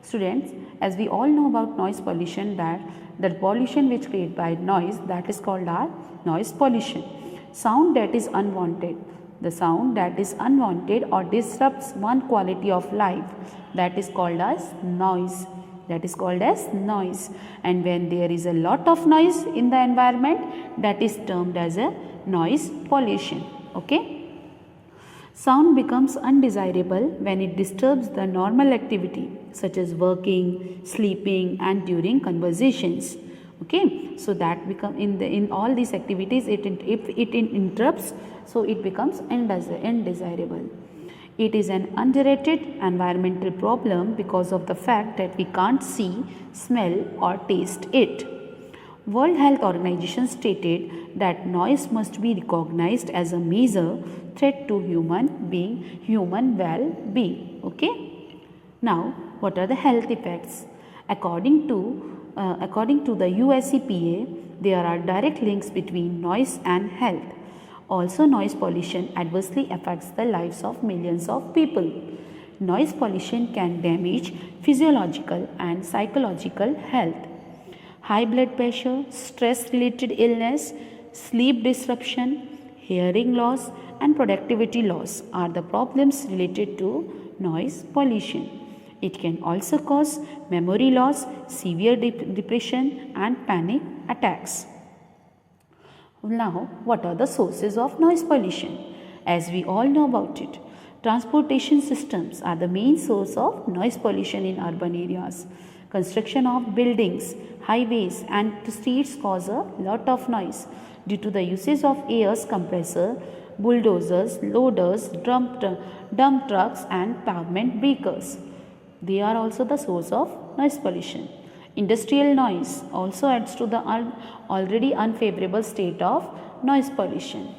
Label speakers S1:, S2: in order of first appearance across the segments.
S1: Students, as we all know about noise pollution, that the pollution which created by noise, that is called our noise pollution. Sound that is unwanted. The sound that is unwanted or disrupts one quality of life, that is called as noise. That is called as noise. And when there is a lot of noise in the environment, that is termed as a noise pollution. Okay. Sound becomes undesirable when it disturbs the normal activity such as working, sleeping and during conversations. Okay, so that become in all these activities, if it interrupts, so it becomes undesirable. It is an underrated environmental problem because of the fact that we can't see, smell or taste it. World Health Organization stated that noise must be recognized as a major threat to human well-being. Okay. Now, what are the health effects? According to the US EPA, there are direct links between noise and health. Also, noise pollution adversely affects the lives of millions of people. Noise pollution can damage physiological and psychological health. High blood pressure, stress-related illness, sleep disruption, hearing loss and productivity loss are the problems related to noise pollution. It can also cause memory loss, severe depression and panic attacks. Now, what are the sources of noise pollution? As we all know about it, transportation systems are the main source of noise pollution in urban areas. Construction of buildings, highways and streets cause a lot of noise due to the usage of air compressor, bulldozers, loaders, dump trucks and pavement breakers. They are also the source of noise pollution. Industrial noise also adds to the already unfavorable state of noise pollution.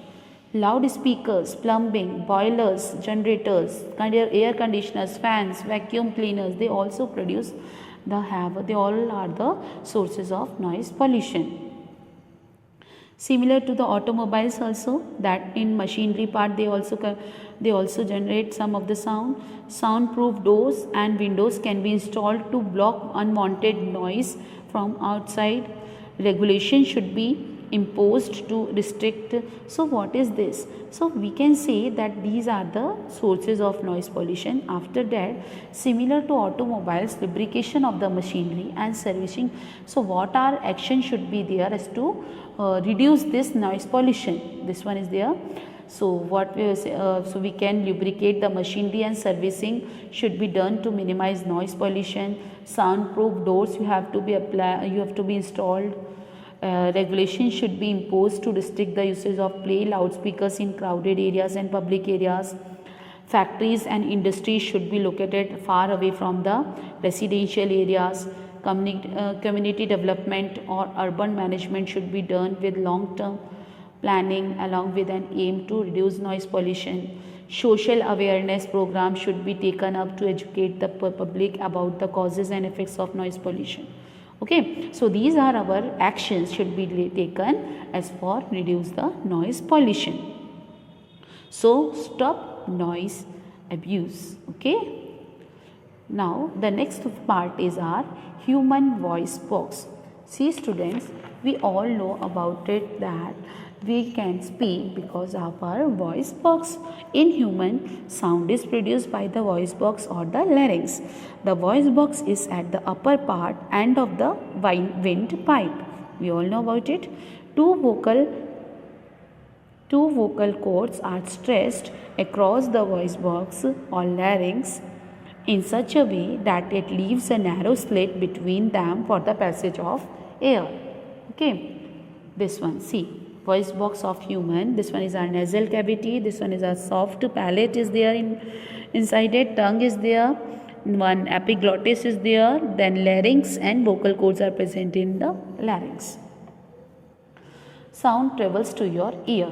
S1: Loudspeakers, plumbing, boilers, generators, air conditioners, fans, vacuum cleaners, they also produce they all are the sources of noise pollution. Similar to the automobiles also, that in machinery part they also generate some of the sound. Soundproof doors and windows can be installed to block unwanted noise from outside. Regulation should be imposed to restrict. So what is this? So we can say that these are the sources of noise pollution. After that, similar to automobiles, lubrication of the machinery and servicing. So what our action should be there as to reduce this noise pollution? This one is there. So what we say, so we can lubricate the machinery and servicing should be done to minimize noise pollution. Soundproof doors you have to be installed. Regulation should be imposed to restrict the usage of play loudspeakers in crowded areas and public areas. Factories and industries should be located far away from the residential areas. Community development or urban management should be done with long-term planning along with an aim to reduce noise pollution. Social awareness programs should be taken up to educate the public about the causes and effects of noise pollution. Okay, so these are our actions should be taken as for reduce the noise pollution. So stop noise abuse. Okay. Now the next part is our human voice box. See students, we all know about it that we can speak because of our voice box. In human, sound is produced by the voice box or the larynx. The voice box is at the upper part end of the windpipe. We all know about it. Two vocal cords are stretched across the voice box or larynx in such a way that it leaves a narrow slit between them for the passage of air. Okay, this one, see. Voice box of human. This one is our nasal cavity. This one is our soft palate is there inside it. Tongue is there. One epiglottis is there. Then larynx and vocal cords are present in the larynx. Sound travels to your ear.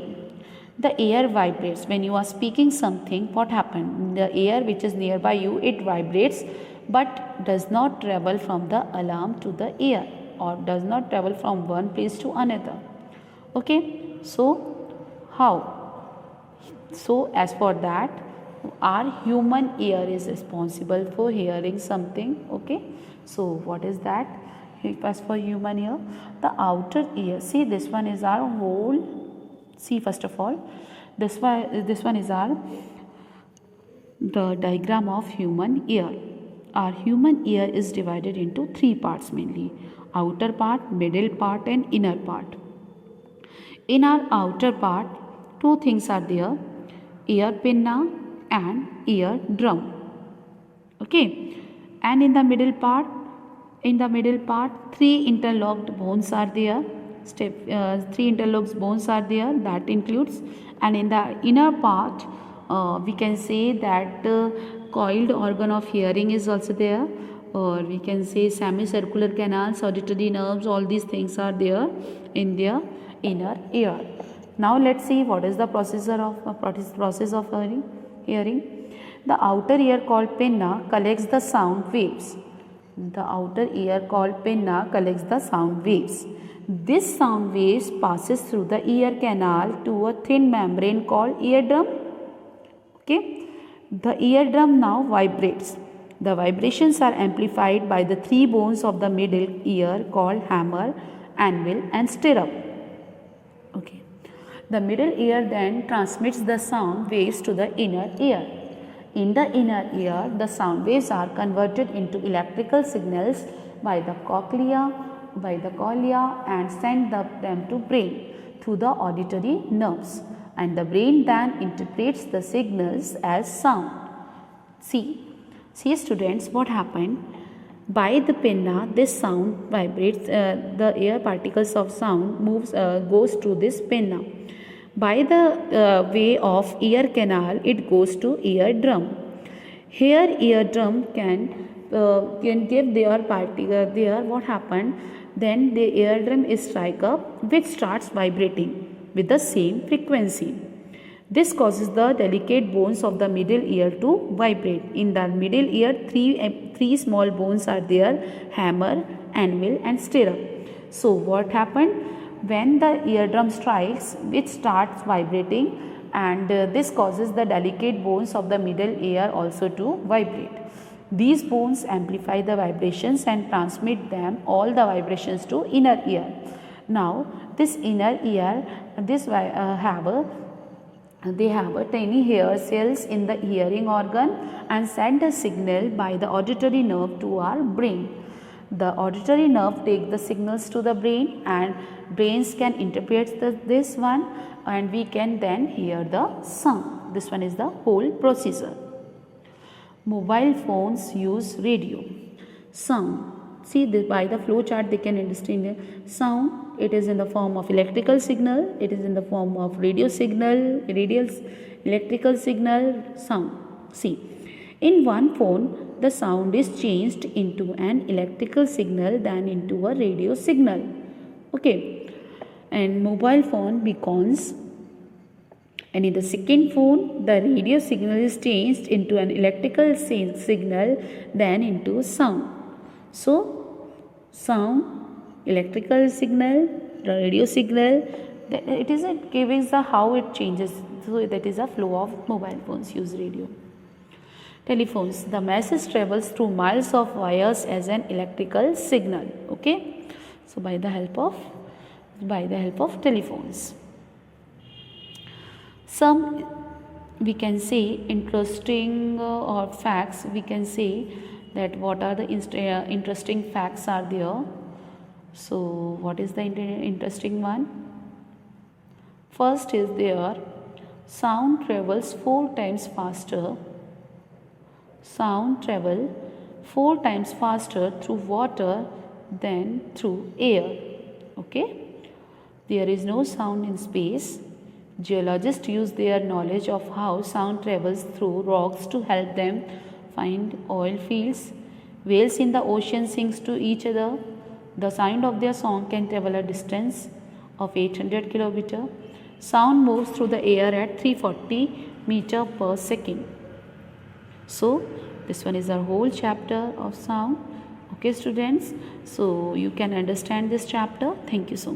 S1: The air vibrates. When you are speaking something, what happens? The air which is nearby you, it vibrates but does not travel from the alarm to the ear or does not travel from one place to another. Okay, so how? So as for that, our human ear is responsible for hearing something. Okay, so what is that? First, for human ear, the outer ear, see this one is our whole, see first of all this one is our the diagram of human ear. Our human ear is divided into three parts mainly: outer part, middle part and inner part. In our outer part, two things are there: ear pinna and ear drum. Okay, and in the middle part, three interlocked bones are there. Three interlocked bones are there, that includes. And in the inner part, we can say that coiled organ of hearing is also there, or we can say semicircular canals, auditory nerves, all these things are there in their inner ear. Now let's see what is the process of hearing. The outer ear called pinna collects the sound waves. The outer ear called pinna collects the sound waves. This sound waves passes through the ear canal to a thin membrane called eardrum. Okay, the eardrum now vibrates. The vibrations are amplified by the three bones of the middle ear called hammer, anvil and stirrup. Okay, the middle ear then transmits the sound waves to the inner ear. In the inner ear, the sound waves are converted into electrical signals by the cochlea and send them to brain through the auditory nerves, and the brain then interprets the signals as sound. See students, what happened? By the pinna, this sound vibrates, the air particles of sound goes to this pinna. By the way of ear canal, it goes to eardrum. Here eardrum can give their particle there. What happened? Then the eardrum is strike up, which starts vibrating with the same frequency. This causes the delicate bones of the middle ear to vibrate. In the middle ear, three small bones are there: hammer, anvil and stirrup. So what happened? When the eardrum strikes, it starts vibrating, and this causes the delicate bones of the middle ear also to vibrate. These bones amplify the vibrations and transmit them all the vibrations to inner ear. Now this inner ear, they have a tiny hair cells in the hearing organ and send a signal by the auditory nerve to our brain. The auditory nerve take the signals to the brain, and brains can interpret this one, and we can then hear the sound. This one is the whole procedure. Mobile phones use radio. Sound. See, by the flow chart they can understand sound. It is in the form of electrical signal. It is in the form of radio signal, electrical signal, sound. See, in one phone, the sound is changed into an electrical signal, then into a radio signal. Okay, and mobile phone beacons. And in the second phone, the radio signal is changed into an electrical signal, then into sound. So, sound, electrical signal, the radio signal, it is giving the how it changes. So, that is a flow of mobile phones use radio. Telephones, the message travels through miles of wires as an electrical signal. Okay, so by the help of telephones. Some we can say interesting or facts. We can say that what are the interesting facts are there. So what is the interesting one? First is there, sound travels 4 times faster. Sound travel 4 times faster through water than through air. Okay, there is no sound in space. Geologists use their knowledge of how sound travels through rocks to help them find oil fields. Whales in the ocean sing to each other. The sound of their song can travel a distance of 800 km. Sound moves through the air at 340 meters per second. So this one is our whole chapter of sound. Okay students, so you can understand this chapter. Thank you so much.